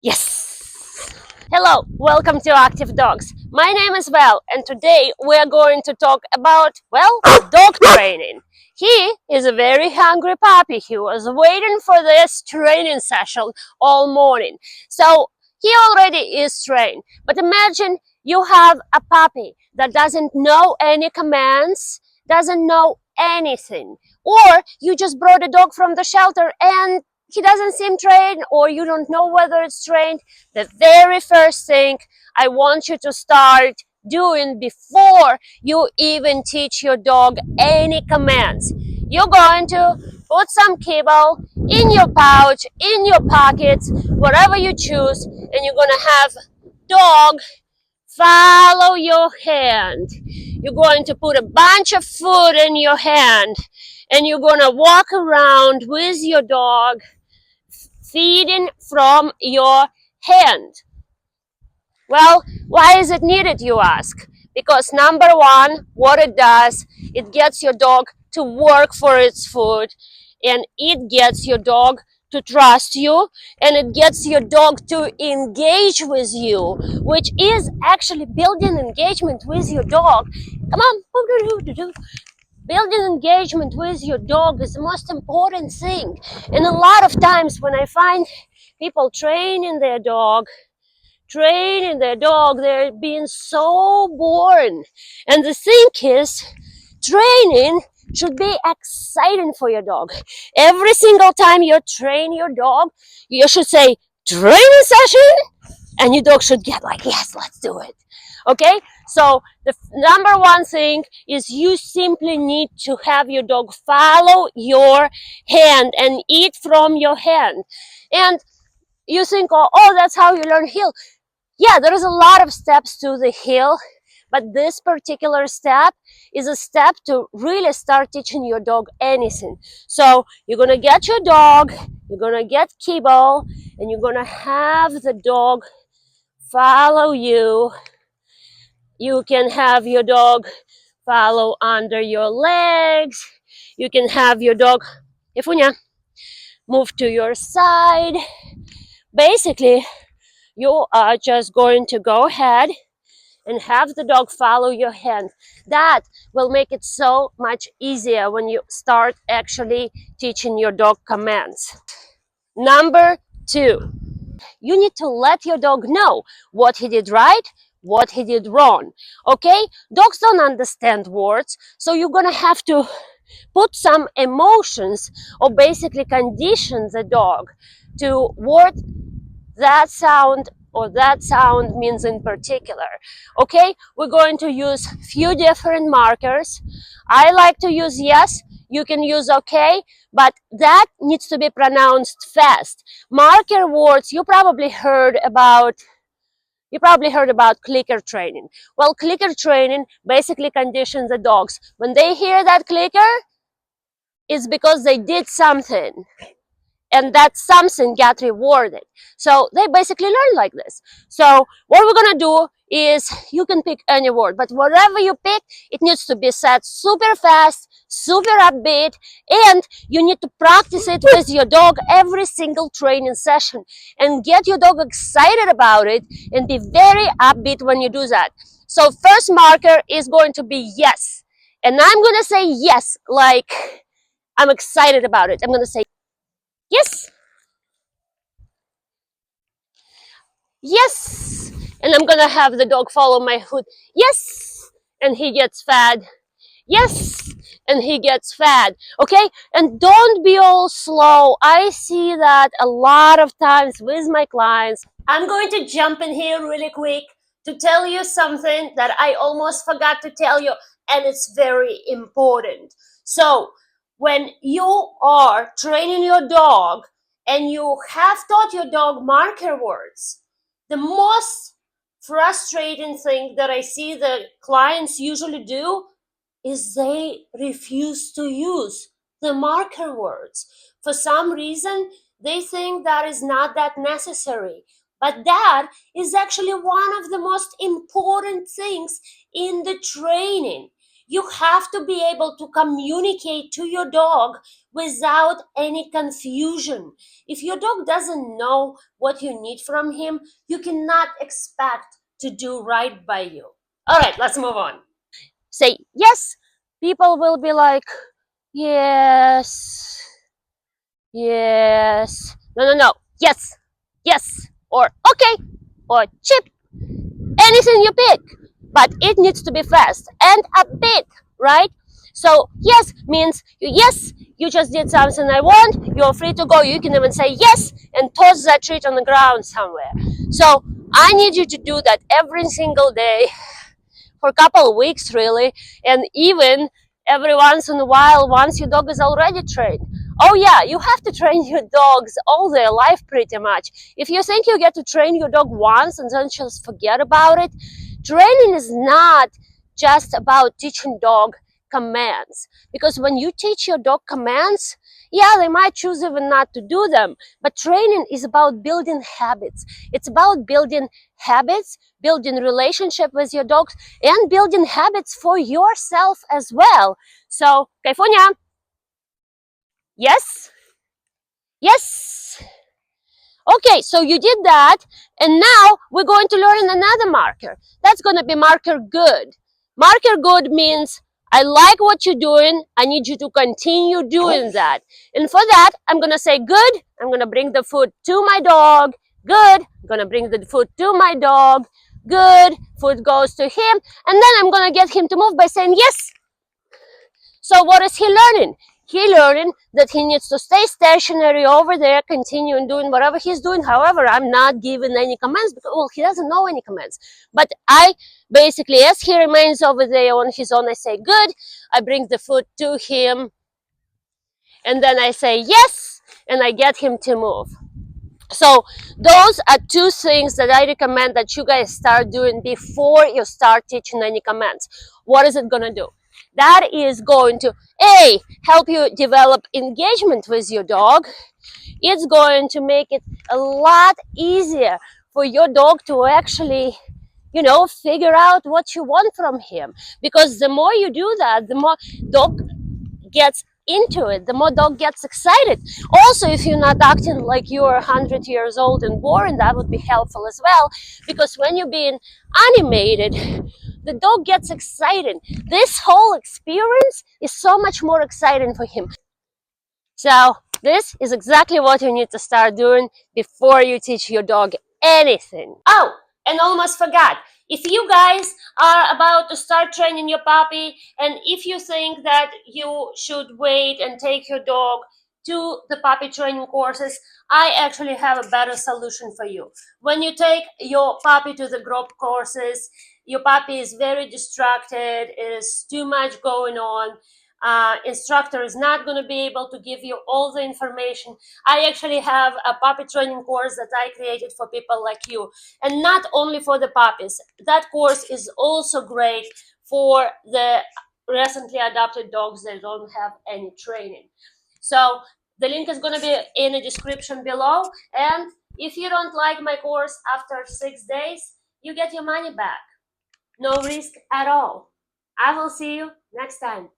Yes! Hello, welcome to Active Dogs. My name is Val, and today we are going to talk about, dog training. He is a very hungry puppy. He was waiting for this training session all morning. So he already is trained. But imagine you have a puppy that doesn't know any commands, doesn't know anything. Or you just brought a dog from the shelter and he doesn't seem trained, or you don't know whether it's trained. The very first thing I want you to start doing before you even teach your dog any commands, you're going to put some kibble in your pouch, in your pockets, whatever you choose, and you're going to have dog follow your hand. You're going to put a bunch of food in your hand, and you're going to walk around with your dog feeding from your hand. Well, why is it needed, you ask? Because number one, what it does, it gets your dog to work for its food, and it gets your dog to trust you, and it gets your dog to engage with you, which is actually building engagement with your dog. Come on. Building engagement with your dog is the most important thing. And a lot of times when I find people training their dog, they're being so bored. And the thing is, training should be exciting for your dog. Every single time you train your dog, you should say, training session, and your dog should get like, yes, let's do it. Okay, so the number one thing is you simply need to have your dog follow your hand and eat from your hand. And you think, oh, that's how you learn heel. Yeah, there is a lot of steps to the heel, but this particular step is a step to really start teaching your dog anything. So you're gonna get your dog, you're gonna get kibble, and you're gonna have the dog follow you. You can have your dog follow under your legs. You can have your dog, Ifunya, move to your side. Basically, you are just going to go ahead and have the dog follow your hand. That will make it so much easier when you start actually teaching your dog commands. Number two, you need to let your dog know what he did right, what he did wrong. Okay? Dogs don't understand words, so you're gonna have to put some emotions or basically condition the dog to what that sound or that sound means in particular. Okay? We're going to use few different markers. I like to use yes. You can use okay, but that needs to be pronounced fast. Marker words, you probably heard about clicker training. Well, clicker training basically conditions the dogs. When they hear that clicker, it's because they did something, and that something got rewarded. So they basically learn like this. So what we're gonna do is, you can pick any word, but whatever you pick, it needs to be said super fast, super upbeat, and you need to practice it with your dog every single training session and get your dog excited about it and be very upbeat when you do that. So first marker is going to be yes. And I'm gonna say yes like I'm excited about it. I'm gonna say yes. Yes. And I'm gonna have the dog follow my hood. Yes. And he gets fed. Yes. And he gets fed. Okay? And don't be all slow. I see that a lot of times with my clients. I'm going to jump in here really quick to tell you something that I almost forgot to tell you, and it's very important. So, when you are training your dog and you have taught your dog marker words, the most frustrating thing that I see the clients usually do is they refuse to use the marker words. For some reason, they think that is not that necessary. But that is actually one of the most important things in the training. You have to be able to communicate to your dog without any confusion. If your dog doesn't know what you need from him, you cannot expect to do right by you. All right, let's move on. Say yes. People will be like, yes, yes. No, no, no. Yes, yes. Or okay. Or chip. Anything you pick. But it needs to be fast and a bit, right? So yes means yes, you just did something I want, you're free to go. You can even say yes and toss that treat on the ground somewhere. So I need you to do that every single day for a couple of weeks really, and even every once in a while once your dog is already trained. Oh yeah, you have to train your dogs all their life pretty much. If you think you get to train your dog once and then just forget about it, training is not just about teaching dog commands, because when you teach your dog commands, yeah, they might choose even not to do them, but training is about building habits. It's about building habits, building relationship with your dogs, and building habits for yourself as well. So, California, yes, yes. Okay, so you did that, and now we're going to learn another marker. That's going to be marker good. Marker good means I like what you're doing. I need you to continue doing that. And for that, I'm going to say good. I'm going to bring the food to my dog. Good. I'm going to bring the food to my dog. Good. Food goes to him. And then I'm going to get him to move by saying yes. So what is he learning? He learning that he needs to stay stationary over there, continuing doing whatever he's doing. However, I'm not giving any commands because, well, he doesn't know any commands. But I basically, as he remains over there on his own, I say, good. I bring the food to him. And then I say, yes. And I get him to move. So those are two things that I recommend that you guys start doing before you start teaching any commands. What is it going to do? That is going to A, help you develop engagement with your dog. It's going to make it a lot easier for your dog to actually, figure out what you want from him. Because the more you do that, the more dog gets into it, the more dog gets excited. Also, if you're not acting like you're 100 years old and boring, that would be helpful as well, because when you're being animated, the dog gets excited. This whole experience is so much more exciting for him. So this is exactly what you need to start doing before you teach your dog anything. Oh, and almost forgot. If you guys are about to start training your puppy, and if you think that you should wait and take your dog to the puppy training courses, I actually have a better solution for you. When you take your puppy to the group courses, your puppy is very distracted, it is too much going on. Instructor is not going to be able to give you all the information. I actually have a puppy training course that I created for people like you, and not only for the puppies. That course is also great for the recently adopted dogs that don't have any training. So the link is going to be in the description below, and if you don't like my course after 6 days, you get your money back. No risk at all. I will see you next time.